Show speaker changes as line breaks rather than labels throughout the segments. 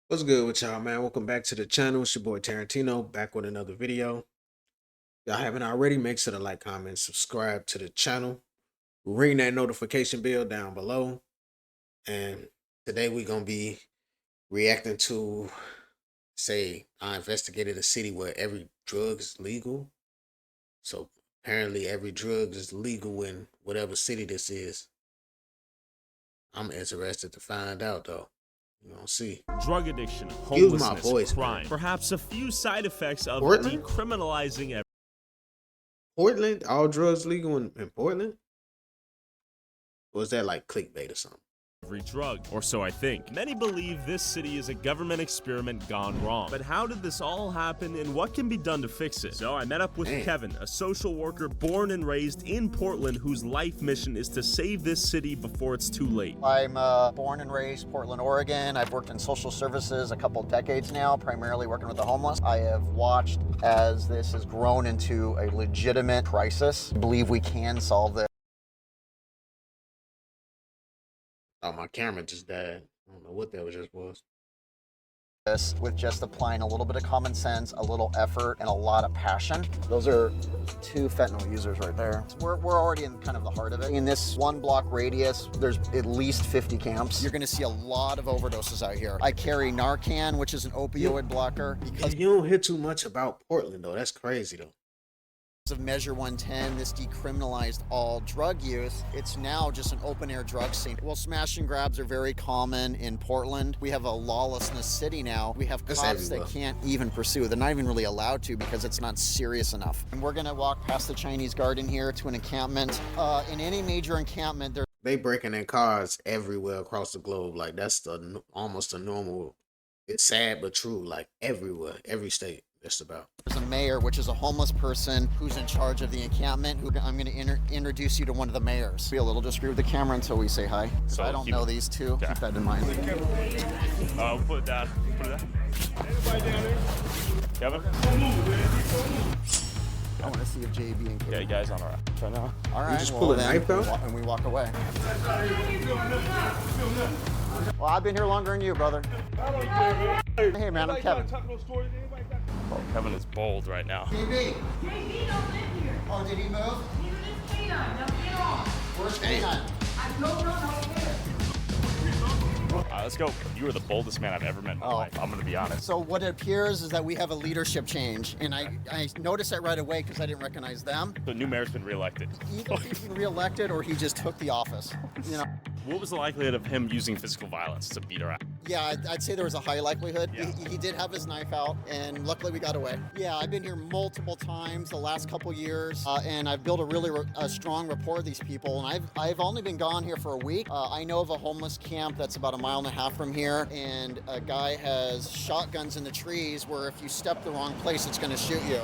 What's good with y'all, man? Welcome back to the channel. It's your boy Tarantino back with another video. If y'all haven't already, make sure to like, comment, subscribe to the channel. Ring that notification bell down below. And today we're gonna be reacting to, say, I investigated a city where every drug is legal. So apparently every drug is legal in whatever city this is. I'm interested to find out though. You gonna see.
Drug addiction,
Use my
homelessness,
voice,
crime.
man.
Perhaps a few side effects of
Portland?
decriminalizing
Portland? All drugs legal in Portland? Or is that like clickbait or something?
every drug, or so I think. Many believe this city is a government experiment gone wrong. But how did this all happen and what can be done to fix it? So I met up with Kevin, a social worker born and raised in Portland whose life mission is to save this city before it's too late.
I'm born and raised Portland, Oregon. I've worked in social services a couple decades now, primarily working with the homeless. I have watched as this has grown into a legitimate crisis. I believe we can solve this.
Oh, my camera just died. I don't know what that just was.
With just applying a little bit of common sense, a little effort, and a lot of passion. Those are two fentanyl users right there. We're already in kind of the heart of it. In this 1 block radius, there's at least 50 camps. You're gonna see a lot of overdoses out here. I carry Narcan, which is an opioid blocker. Because
You don't hear too much about Portland though. That's crazy though.
of Measure 110, this decriminalized all drug use, it's now just an open air drug scene. Well, smash and grabs are very common in Portland. We have a lawlessness city now. We have
That's
cops
everywhere.
that can't even pursue. They're not even really allowed to because it's not serious enough. And we're gonna walk past the Chinese garden here to an encampment. In any major encampment, there's
They breaking in cars everywhere across the globe. Like that's almost a normal. It's sad but true. Like everywhere, every state. Just about.
a mayor, which is a homeless person who's in charge of the encampment. I'm gonna introduce you to one of the mayors. Be a little discreet with the camera until we say hi. So I don't know these two. Keep that in mind.
Put it down. Put it down. Anybody down there? Kevin?
I want to see if JB and Kate.
Yeah, you guys on our right now.
All right.
just pull a
then
knife out?
and we walk away. Well, I've been here longer than you, brother. Hey, man, I'm Kevin.
Oh, Kevin is bold right now.
JB.
JB don't live here.
Oh, did he move?
Neither does K9. Now get on.
Where's K9?
I don't know where.
Let's go. You are the boldest man I've ever met in my life. I'm going to be honest.
So what it appears is that we have a leadership change, and I noticed that right away because I didn't recognize them.
The new mayor's been reelected.
Either he's been reelected or he just took the office. You know.
What was the likelihood of him using physical violence to beat her ass?
Yeah, I'd say there was a high likelihood.
Yeah.
He did have his knife out, and luckily we got away. Yeah, I've been here multiple times the last couple years, and I've built a really strong rapport with these people. And I've only been gone here for a week. I know of a homeless camp that's about 1.5 miles from here, and a guy has shotguns in the trees where if you step the wrong place, it's going to shoot you.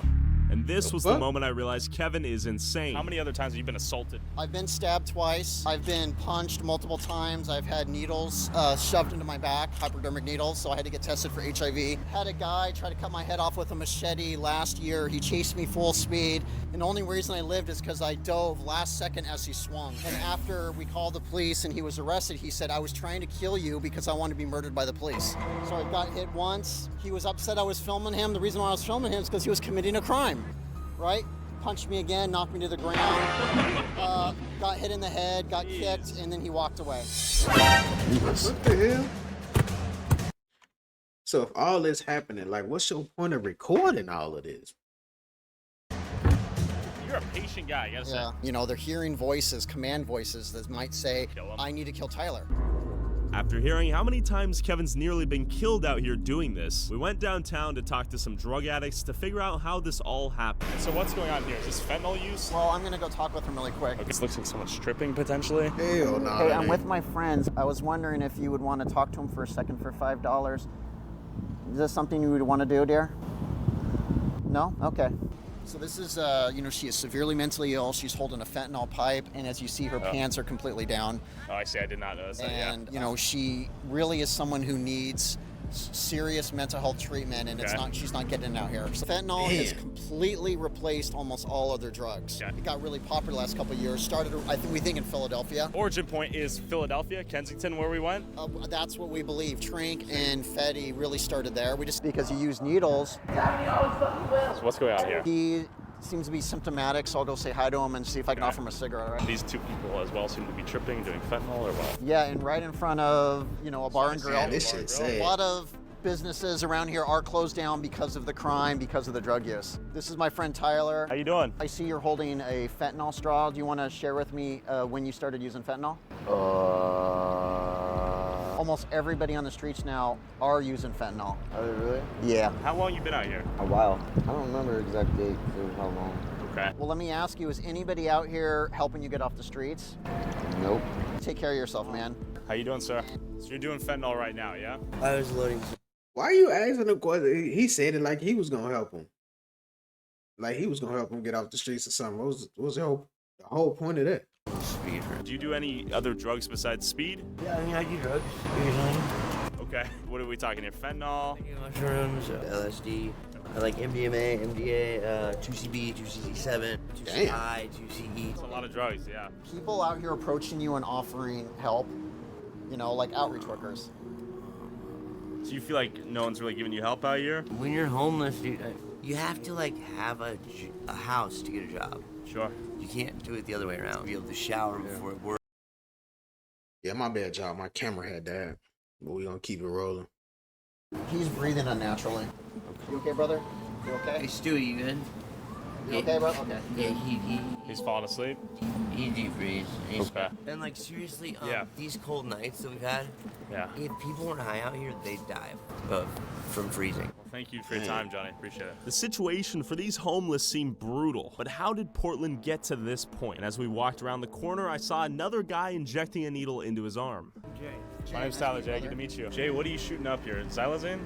And this was the
What?
moment I realized Kevin is insane. How many other times have you been assaulted?
I've been stabbed twice. I've been punched multiple times. I've had needles shoved into my back, hypodermic needles, so I had to get tested for HIV. Had a guy try to cut my head off with a machete last year. He chased me full speed. And the only reason I lived is because I dove last second as he swung. And after we called the police and he was arrested, he said, I was trying to kill you because I wanted to be murdered by the police. So I got hit once. He was upset I was filming him. The reason why I was filming him is because he was committing a crime. Right? Punched me again, knocked me to the ground, got hit in the head, got kicked, and then he walked away.
What the hell? So if all this happening, like, what's your point of recording all of this?
You're a patient guy, you gotta say.
Yeah, you know, they're hearing voices, command voices that might say,
Kill him.
I need to kill Tyler.
After hearing how many times Kevin's nearly been killed out here doing this, we went downtown to talk to some drug addicts to figure out how this all happened. So what's going on here? Is this fentanyl use?
Well, I'm gonna go talk with him really quick.
This looks like someone stripping potentially.
Hell no.
Hey, I'm with my friends. I was wondering if you would want to talk to him for a second for $5. Is this something you would want to do, dear? No? Okay. So this is, you know, she is severely mentally ill. She's holding a fentanyl pipe, and as you see, her pants are completely down.
Oh, I see. I did not notice that.
And, you know, she really is someone who needs serious mental health treatment, and it's
Okay.
not. She's not getting it out here. So fentanyl has completely replaced almost all other drugs.
Okay.
It got really popular the last couple of years. Started, we think in Philadelphia.
Origin point is Philadelphia, Kensington, where we went.
That's what we believe. Trink and Fetty really started there. We just because he used needles.
So what's going on here?
He seems to be symptomatic, so I'll go say hi to him and see if I can offer him a cigarette. Right?
These two people as well seem to be tripping, doing fentanyl or what?
Yeah, and right in front of a bar and grill.
Yeah, this shit
A
sad.
lot of businesses around here are closed down because of the crime, because of the drug use. This is my friend Tyler.
How you doing?
I see you're holding a fentanyl straw. Do you want to share with me when you started using fentanyl? Almost everybody on the streets now are using fentanyl.
Are they really?
Yeah.
How long you been out here?
A while. I don't remember the exact date for how long.
Okay.
Well, let me ask you, is anybody out here helping you get off the streets?
Nope.
Take care of yourself, man.
How you doing, sir? So you're doing fentanyl right now, yeah?
I was loading.
Why are you asking him question? He said it like he was gonna help him. Like he was gonna help him get off the streets or something. What was the whole point of that?
Speed.
Do you do any other drugs besides speed?
Yeah, I mean, I do drugs occasionally.
Okay. What are we talking here? Fentanyl?
I do mushrooms, LSD. I like MDMA, MDA, 2CB, 2CZ7, 2CI, 2CE.
It's a lot of drugs, yeah.
People out here approaching you and offering help, like outreach workers.
So you feel like no one's really giving you help out here?
When you're homeless, dude, you have to have a house to get a job.
Sure.
You can't do it the other way around. Be able to shower before work.
Yeah, my bad job. My camera had that, but we gonna keep it rolling.
He's breathing unnaturally. You okay, brother? You
Hey,
okay?
Stewie, you good?
You okay, bro? Okay.
Yeah, he
He's falling asleep?
deep breathes.
Okay.
And seriously,
Yeah.
these cold nights that we've had,
Yeah.
if people weren't high out here, they'd die from freezing.
Well, thank you for your time, Johnny. Appreciate it. The situation for these homeless seemed brutal, but how did Portland get to this point? As we walked around the corner, I saw another guy injecting a needle into his arm. My name's Tyler, Jay. Good to meet you. Jay, what are you shooting up here? Xylazine?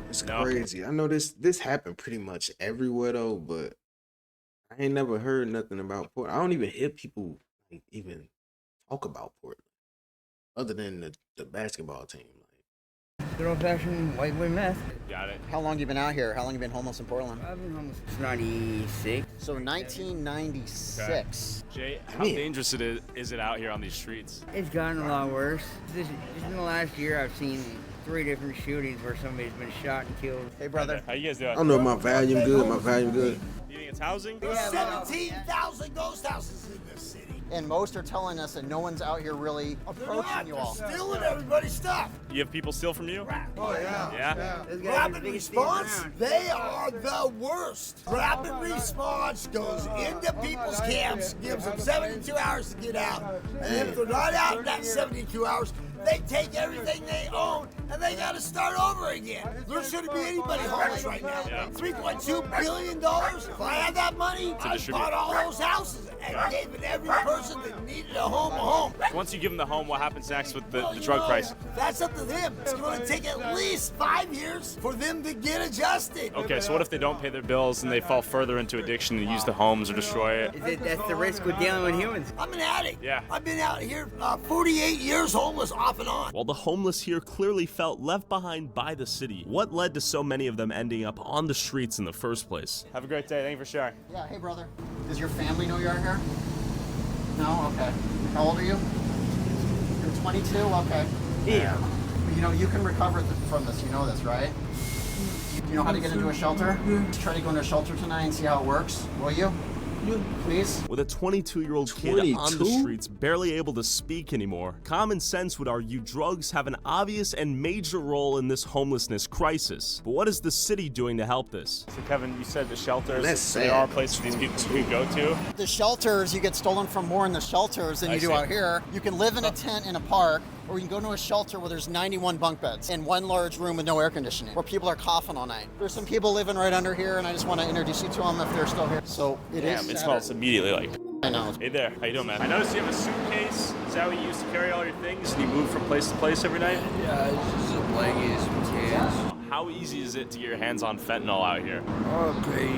It's
No.
crazy. I know this happened pretty much everywhere though, but I ain't never heard nothing about Portland. I don't even hear people even talk about Portland, other than the basketball team.
Good old fashioned white boy meth.
Got it.
How long you been out here? How long you been homeless in Portland?
I've been homeless since 96.
So 1996.
Jay, how
Man.
dangerous is it out here on these streets?
It's gotten a lot worse. Just in the last year, I've seen 3 different shootings where somebody's been shot and killed.
Hey, brother.
How you guys
I
doing?
don't know if my volume good. My volume good.
You think it's housing?
17,000 ghost houses in this city.
And most are telling us that no one's out here really approaching you all.
Stealing everybody's stuff.
You have people steal from you?
Oh, yeah.
Yeah?
Those guys are the
Rapid
biggest thieves
response,
around.
they are the worst. Rapid response goes into people's camps, gives them 72 hours to get out. And if they're not out in that 72 hours, they take everything they own and they gotta start over again. There shouldn't be anybody homeless right now.
Yeah.
$3.2 billion. If I had that money, I'd
distribute.
bought all those houses and gave it every person that needed a home.
Once you give them the home, what happens next with the drug price?
That's up to them. It's going to take at least 5 years for them to get adjusted.
Okay, so what if they don't pay their bills and they fall further into addiction and use the homes or destroy it?
That's the risk with dealing with humans.
I'm an addict.
Yeah.
I've been out here 48 years homeless off and on.
While the homeless here clearly felt left behind by the city, what led to so many of them ending up on the streets in the first place? Have a great day. Thank you for sharing.
Yeah, hey, brother. Does your family know you're here? No? Okay. How old are you? You're 22? Okay.
Yeah.
You can recover from this. You know this, right? You know how to get into a shelter? Try to go into a shelter tonight and see how it works. Will you? Please?
With a 22-year-old kid on the
22?
streets, barely able to speak anymore, common sense would argue drugs have an obvious and major role in this homelessness crisis. But what is the city doing to help this? So Kevin, you said the shelters,
That's
there
sad.
are places for these people to go to.
The shelters, you get stolen from more in the shelters than
I
you do
see.
out here. You can live in a tent in a park, or you can go to a shelter where there's 91 bunk beds in one large room with no air conditioning, where people are coughing all night. There's some people living right under here, and I just want to introduce you to them if they're still here. So it is.
Damn, it smells immediately like.
I know.
Hey there, how you doing, man? I noticed you have a suitcase. Is that what you used to carry all your things? And you move from place to place every night?
Yeah, it's just a blanket, some kids.
How easy is it to get your hands on fentanyl out here?
Oh, crazy.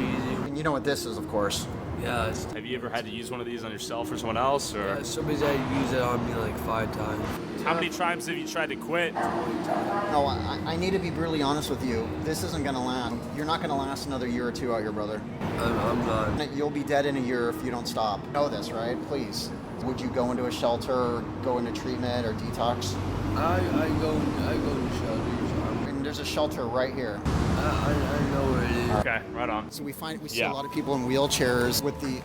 And you know what this is, of course.
Yeah.
Have you ever had to use one of these on yourself or someone else? Or
Somebody's had to use it on me like 5 times.
how many times have you tried to quit?
No, I need to be brutally honest with you. This isn't gonna last. You're not gonna last another year or two out here, brother.
I'm not.
You'll be dead in a year if you don't stop. You know this, right? Please. Would you go into a shelter, or go into treatment, or detox?
I go to shelters.
And there's a shelter right here.
I know where it is.
Okay, right on.
So we see
Yeah.
a lot of people in wheelchairs with the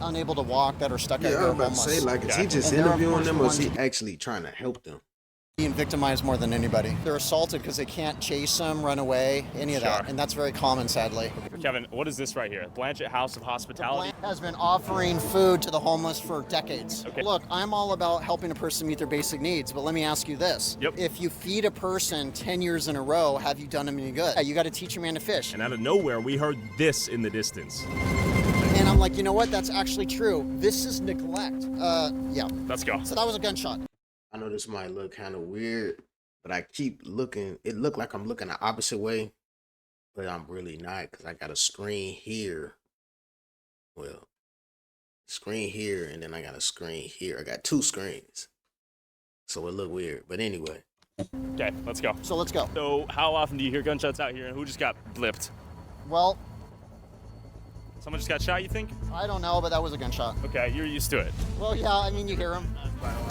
unable to walk that are stuck out
Yeah, I
here
was about to
homeless.
say, like, is he
Gotcha.
just
And they're, of
interviewing
course,
them,
the
or is he
ones-
actually trying to help them?
Being victimized more than anybody. They're assaulted because they can't chase them, run away, any of that,
Sure.
and that's very common, sadly.
Kevin, what is this right here? Blanchett House of Hospitality?
Blank has been offering food to the homeless for decades.
Okay.
Look, I'm all about helping a person meet their basic needs, but let me ask you this.
Yep.
If you feed a person 10 years in a row, have you done them any good? You got to teach a man to fish.
And out of nowhere, we heard this in the distance.
And I'm like, you know what? That's actually true. This is neglect. Yeah.
Let's go.
So that was a gunshot.
I know this might look kind of weird, but I keep looking. It looked like I'm looking the opposite way, but I'm really not, because I got a screen here. Well, screen here, and then I got a screen here. I got 2 screens, so it look weird. But anyway,
Okay, let's go.
So let's go.
So how often do you hear gunshots out here, and who just got blipped?
Well,
Someone just got shot, you think?
I don't know, but that was a gunshot.
Okay, you're used to it.
Well, yeah, I mean, you hear them.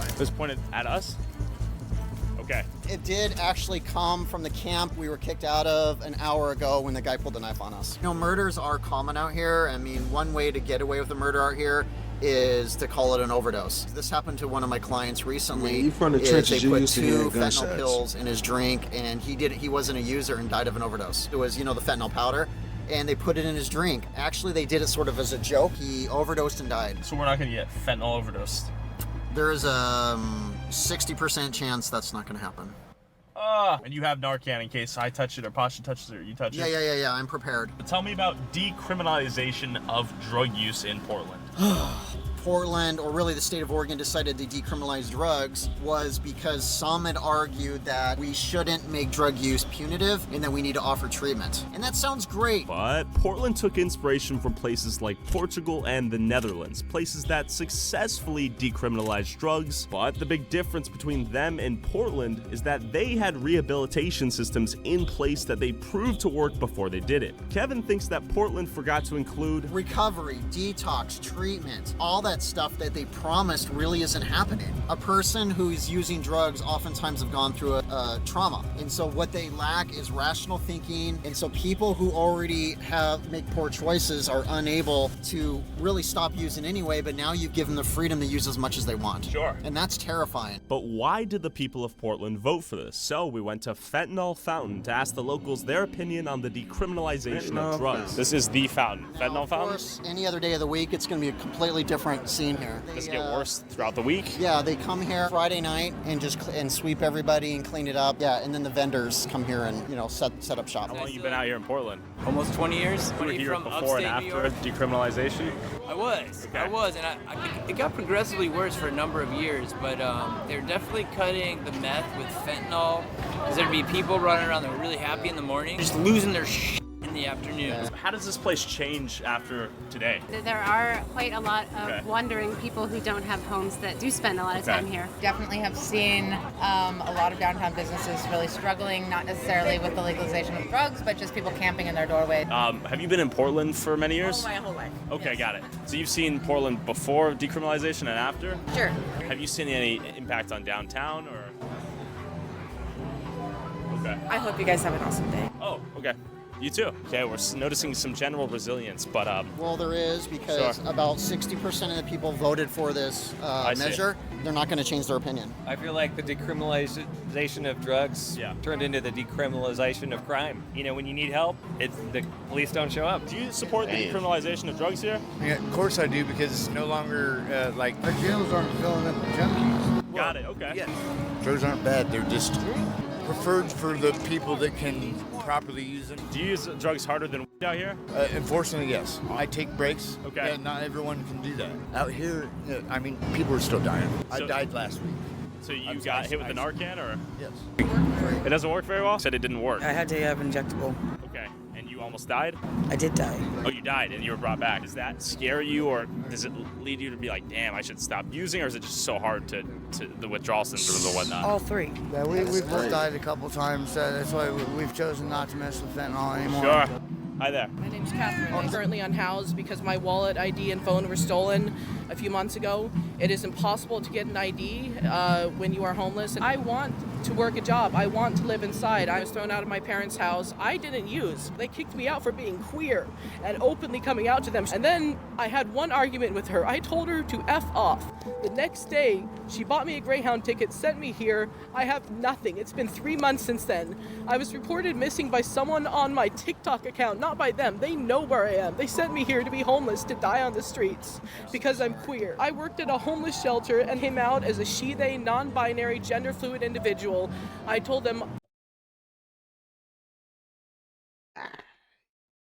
It was pointed at us? Okay.
It did actually come from the camp we were kicked out of an hour ago when the guy pulled the knife on us. You know, murders are common out here. I mean, one way to get away with a murder out here is to call it an overdose. This happened to one of my clients recently.
You from the
is
trenches,
they
you
put
used to
2
hearing
fentanyl
gunshots.
pills in his drink, and he wasn't a user and died of an overdose. It was, you know, the fentanyl powder, and they put it in his drink. Actually, they did it sort of as a joke. He overdosed and died.
So we're not gonna get fentanyl overdosed.
There is a 60% chance that's not going to happen.
And you have Narcan in case I touch it or Pasha touches it or you touch it.
Yeah, I'm prepared.
But tell me about decriminalization of drug use in Portland.
Portland, or really the state of Oregon, decided to decriminalize drugs was because some had argued that we shouldn't make drug use punitive and that we need to offer treatment. And that sounds great.
But Portland took inspiration from places like Portugal and the Netherlands, places that successfully decriminalized drugs. But the big difference between them and Portland is that they had rehabilitation systems in place that they proved to work before they did it. Kevin thinks that Portland forgot to include
Recovery, detox, treatment, all that stuff that they promised really isn't happening. A person who's using drugs oftentimes have gone through a trauma. And so what they lack is rational thinking. And so people who already make poor choices are unable to really stop using anyway, but now you've given them the freedom to use as much as they want.
Sure.
And that's terrifying.
But why did the people of Portland vote for this? So we went to Fentanyl Fountain to ask the locals their opinion on the decriminalization
Fentanyl
of drugs.
Fountain.
This is the fountain.
Now,
Fentanyl
of
Fountain?
course, any other day of the week, it's going to be a completely different scene here.
Does it
They,
get worse throughout the week?
Yeah, they come here Friday night and just and sweep everybody and clean it up. Yeah, and then the vendors come here and, you know, set up shop.
How long you been out here in Portland?
Almost 20 years.
You were here
from
before and
upstate New
after
York.
decriminalization?
I was,
Okay.
and it got progressively worse for a number of years, but they're definitely cutting the meth with fentanyl, because there'd be people running around that were really happy in the morning, just losing their shit in the afternoon.
How does this place change after today?
There are quite a lot of
Okay.
wandering people who don't have homes that do spend a lot of
Okay.
time here.
Definitely have seen a lot of downtown businesses really struggling, not necessarily with the legalization of drugs, but just people camping in their doorway.
Have you been in Portland for many years?
My whole life.
Okay, got it. So you've seen Portland before decriminalization and after?
Sure.
Have you seen any impact on downtown or? Okay.
I hope you guys have an awesome day.
Oh, okay. You too. Okay, we're noticing some general resilience, but
Well, there is, because
Sure.
about 60% of the people voted for this
I see.
measure. They're not going to change their opinion.
I feel like the decriminalization of drugs turned into the decriminalization of crime. You know, when you need help, the police don't show up.
Do you support the decriminalization of drugs here?
Yeah, of course I do, because it's no longer like our jails aren't filling up with junkies.
Got it. Okay.
Yes. Drugs aren't bad. They're just preferred for the people that can properly use them.
Do you use drugs harder than weed out here?
Unfortunately, yes. I take breaks.
Okay.
And not everyone can do that. Out here, I mean, people are still dying. I
So-
died last week.
So you got hit with the Narcan, or?
Yes.
It doesn't work very well? Said it didn't work.
I had to have injectable.
Okay. And you almost died?
I did die.
Oh, you died and you were brought back. Does that scare you, or does it lead you to be like, damn, I should stop using, or is it just so hard to the withdrawal symptoms or whatnot?
All three.
Yeah, we've both died a couple times. That's why we've chosen not to mess with fentanyl anymore.
Sure. Hi there.
My name's Catherine. I'm currently unhoused because my wallet, ID, and phone were stolen a few months ago. It is impossible to get an ID when you are homeless. I want to work a job. I want to live inside. I was thrown out of my parents' house. I didn't use. They kicked me out for being queer and openly coming out to them. And then I had one argument with her. I told her to F off. The next day, she bought me a Greyhound ticket, sent me here. I have nothing. It's been 3 months since then. I was reported missing by someone on my TikTok account, not by them. They know where I am. They sent me here to be homeless, to die on the streets because I'm queer. I worked at a homeless shelter and came out as a she, they, non-binary, gender-fluid individual. I told them...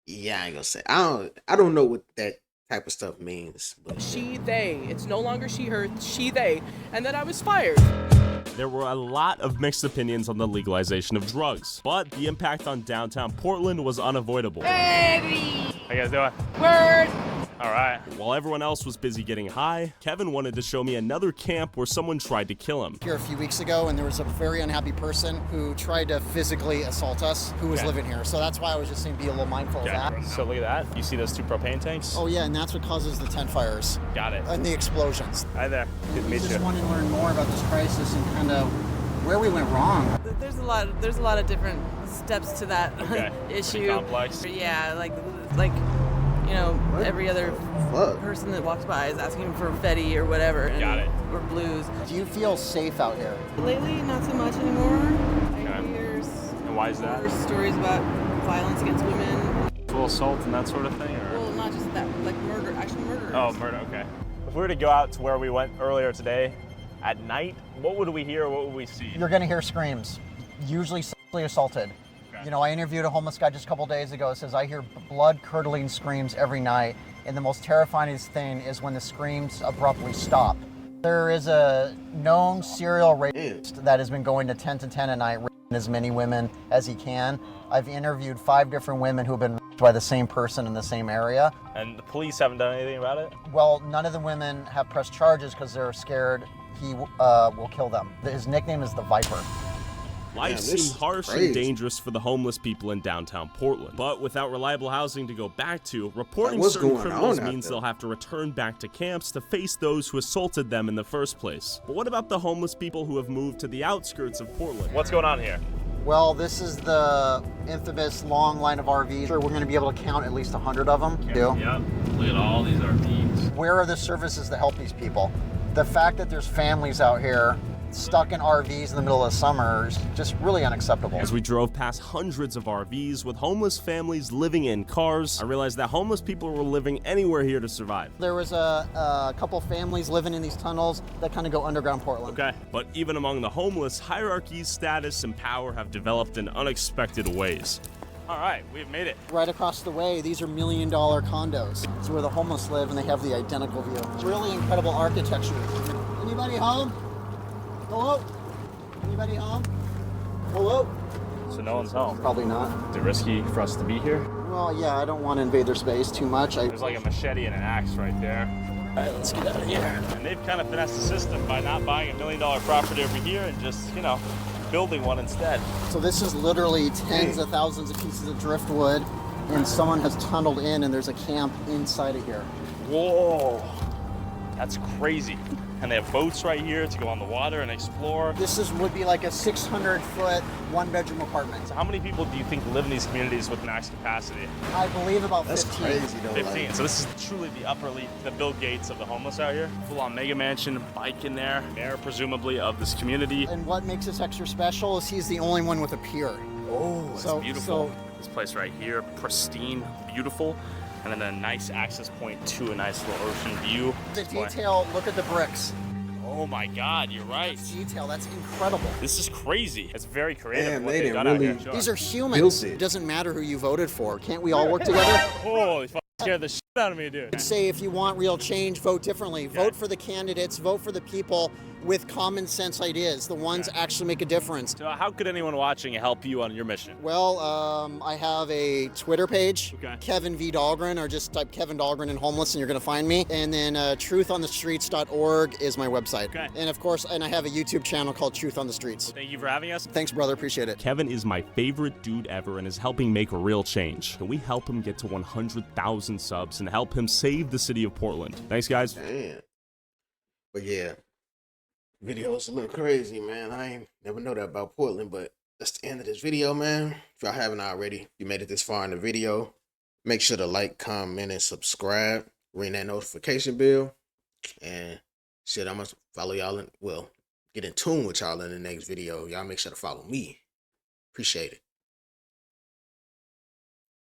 Yeah, I ain't gonna say. I don't know what that type of stuff means. But.
She, they. It's no longer she, her, she, they. And then I was fired.
There were a lot of mixed opinions on the legalization of drugs, but the impact on downtown Portland was unavoidable.
Baby!
How you guys doing?
Word!
All right. While everyone else was busy getting high, Kevin wanted to show me another camp where someone tried to kill him.
Here a few weeks ago, and there was a very unhappy person who tried to physically assault us who was living here. So that's why I was just saying be a little mindful of that.
So look at that. You see those 2 propane tanks?
Oh yeah, and that's what causes the tent fires.
Got it.
And the explosions.
Hi there. Good to meet you.
I just want to learn more about this crisis and kind of where we went wrong.
There's a lot of different steps to that issue.
Pretty complex.
Yeah, like you know, every other person that walks by is asking for Fetty or whatever.
Got it.
Or blues.
Do you feel safe out here?
Lately, not so much anymore.
And why is that?
There's stories about violence against women.
Full assault and that sort of thing? Or?
Well, not just that, like murder, actual murder.
Oh, murder, okay. If we were to go out to where we went earlier today, at night, what would we hear, what would we see?
You're gonna hear screams, usually sexually assaulted. You know, I interviewed a homeless guy just a couple days ago. It says, I hear blood-curdling screams every night, and the most terrifying thing is when the screams abruptly stop. There is a known serial rapist that has been going to 10 to 10 at night, raping as many women as he can. I've interviewed 5 different women who have been raped by the same person in the same area.
And the police haven't done anything about it?
Well, none of the women have pressed charges because they're scared he will kill them. His nickname is the Viper.
Life seemed harsh and dangerous for the homeless people in downtown Portland. But without reliable housing to go back to, reporting certain criminals means they'll have to return back to camps to face those who assaulted them in the first place. But what about the homeless people who have moved to the outskirts of Portland? What's going on here?
Well, this is the infamous long line of RVs. We're going to be able to count at least 100 of them.
Yep. Look at all these RVs.
Where are the services that help these people? The fact that there's families out here stuck in RVs in the middle of summer is just really unacceptable.
As we drove past hundreds of RVs with homeless families living in cars, I realized that homeless people were living anywhere here to survive.
There was a couple families living in these tunnels that kind of go underground Portland.
Okay, but even among the homeless, hierarchies, status, and power have developed in unexpected ways. All right, we've made it.
Right across the way, these are $1 million condos. It's where the homeless live, and they have the identical view. Really incredible architecture. Anybody home? Hello? Anybody home? Hello?
So no one's home?
Probably not.
Is it risky for us to be here?
Well, yeah, I don't want to invade their space too much.
There's like a machete and an axe right there. All right, let's get out of here. And they've kind of finessed the system by not buying $1 million property over here and just, you know, building one instead.
So this is literally tens of thousands of pieces of driftwood, and someone has tunneled in, and there's a camp inside of here.
Whoa, that's crazy. And they have boats right here to go on the water and explore.
This would be like a 600-foot, one-bedroom apartment.
So how many people do you think live in these communities with max capacity?
I believe about 15.
That's crazy, though.
15. So this is truly the upper elite, the Bill Gates of the homeless out here. Full-on mega mansion, bike in there, mayor presumably of this community.
And what makes this extra special is he's the only one with a pier.
Oh, that's beautiful. This place right here, pristine, beautiful. And then a nice access point to a nice little ocean view.
The detail, look at the bricks.
Oh my God, you're right.
That's detail, that's incredible.
This is crazy. It's very creative.
Damn,
what
they
they've
didn't
done out
really
here.
These are humans. It doesn't matter who you voted for. Can't we all work together?
Holy fuck, scared the shit out of me, dude.
I'd say if you want real change, vote differently. Vote for the candidates, vote for the people with common sense ideas. The ones actually make a difference.
So how could anyone watching help you on your mission?
Well, I have a Twitter page, Kevin V. Dahlgren, or just type Kevin Dahlgren in homeless and you're going to find me. And then truthonthestreets.org is my website.
Okay.
And of course, I have a YouTube channel called Truth on the Streets.
Thank you for having us.
Thanks, brother. Appreciate it.
Kevin is my favorite dude ever and is helping make a real change. Can we help him get to 100,000 subs and help him save the city of Portland? Thanks, guys.
Damn. But yeah, video's a little crazy, man. I ain't never know that about Portland, but that's the end of this video, man. If y'all haven't already, you made it this far in the video, make sure to like, comment, and subscribe. Ring that notification bell. And shit, I'm gonna follow y'all in, well, get in tune with y'all in the next video. Y'all make sure to follow me. Appreciate it.